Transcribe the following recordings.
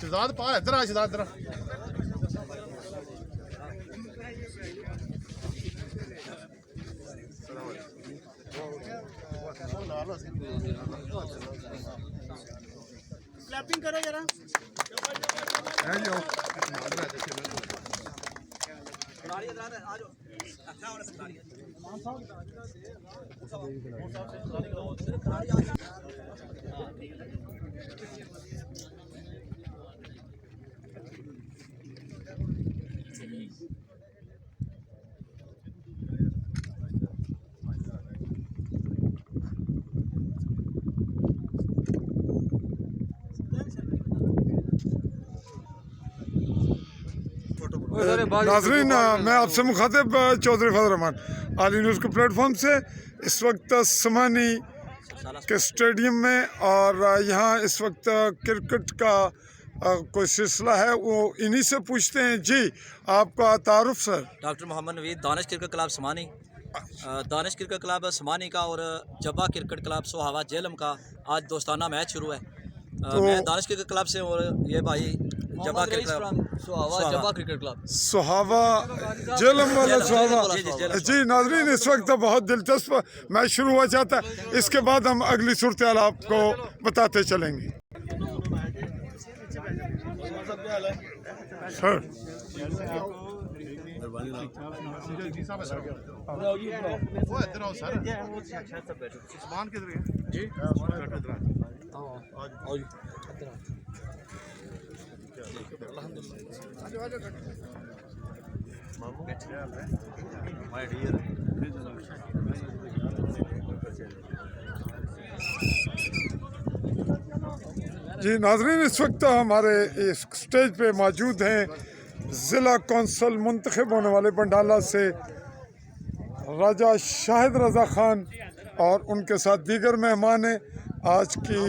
शहजाद पा इधर आ शहजाद इधर क्लैपिंग करो जरा नाजरीन, मैं आपसे मुखातिब चौधरी फजल रहमान आली न्यूज़ के प्लेटफॉर्म से इस वक्त समानी के स्टेडियम में, और यहाँ इस वक्त क्रिकेट का कोई सिलसिला है, वो इन्हीं से पूछते हैं। जी, आपका तारुफ sir? Doctor Mohammad Naveed, Danish cricket club Samahni. Danish cricket club Samahni का और जब्बा क्रिकेट क्लब सोहावा जेलम का आज दोस्ताना मैच शुरू है। मैं दानिश क्रिकेट क्लब से, और ये भाई जब्बा क्रिकेट क्लब सोहावा जेलम वाला सोहावा। जी नाजरीन, इस वक्त बहुत दिलचस्प मैच शुरू हुआ चाहता है, इसके बाद हम अगली सूरत हाल आपको बताते चलेंगे। सर वो इधर आओ सर सामान किधर है जी जी नाजरीन, इस वक्त हमारे इस स्टेज पे मौजूद हैं ज़िला कौंसल मुंतखब होने वाले बंडाला से राजा शाहिद रज़ा ख़ान, और उनके साथ दीगर मेहमान हैं। आज की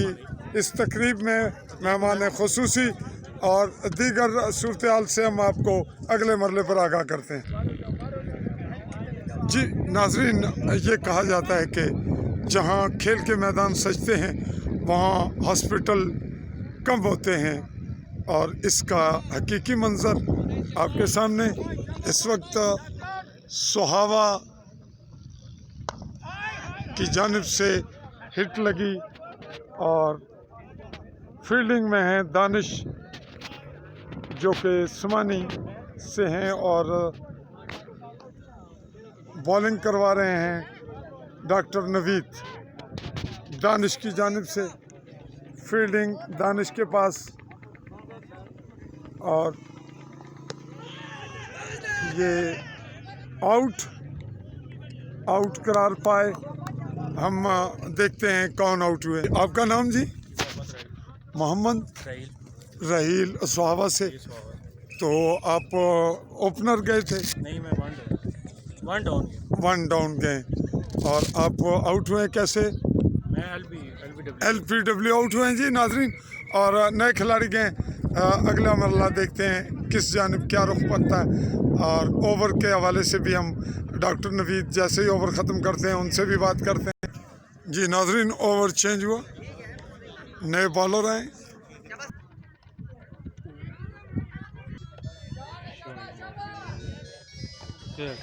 इस तकरीब में मेहमान खुसूसी और दीगर सूरत हाल से हम आपको अगले मरले पर आगाह करते हैं। जी नाजरीन, ये कहा जाता है कि जहाँ खेल के मैदान सजते हैं वहाँ हॉस्पिटल कम होते हैं, और इसका हकीकी मंज़र आपके सामने इस वक्त सोहावा की जानिब से हिट लगी और फील्डिंग में है दानिश जो कि समानी से हैं, और बॉलिंग करवा रहे हैं डॉक्टर नवीद। दानिश की जानिब से फील्डिंग दानिश के पास, और ये आउट करार पाए। हम देखते हैं कौन आउट हुए। आपका नाम जी? मोहम्मद रहील, सोहावा से। तो आप ओपनर गए थे? नहीं, मैं वन डाउन गए, और आप आउट हुए कैसे? मैं LPW आउट हुए हैं। जी नाजरीन, और नए खिलाड़ी गए, अगला मरला देखते हैं किस जानिब क्या रुख पड़ता है। और ओवर के हवाले से भी हम डॉक्टर नवीद जैसे ही ओवर ख़त्म करते हैं उनसे भी बात करते हैं। जी नाजरीन, ओवर चेंज हुआ, नए बॉलर आए।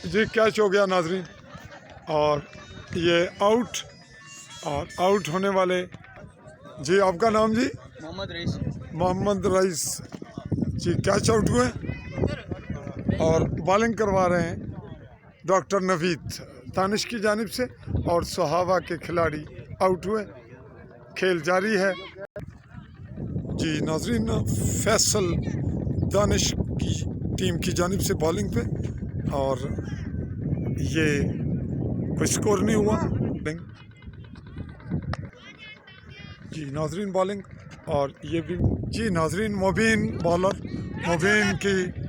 जी कैच हो गया नाजरीन, और ये आउट होने वाले। जी आपका नाम जी? मोहम्मद रईस जी, कैच आउट हुए और बॉलिंग करवा रहे हैं डॉक्टर नवीद दानिश की जानिब से, और सोहावा के खिलाड़ी आउट हुए। खेल जारी है। जी नाजरीन, फैसल दानिश की टीम की जानिब से बॉलिंग पे, और ये कोई स्कोर नहीं हुआ। जी नाजरीन बॉलिंग, और ये भी जी नाजरीन मुबीन बॉलर, मुबीन की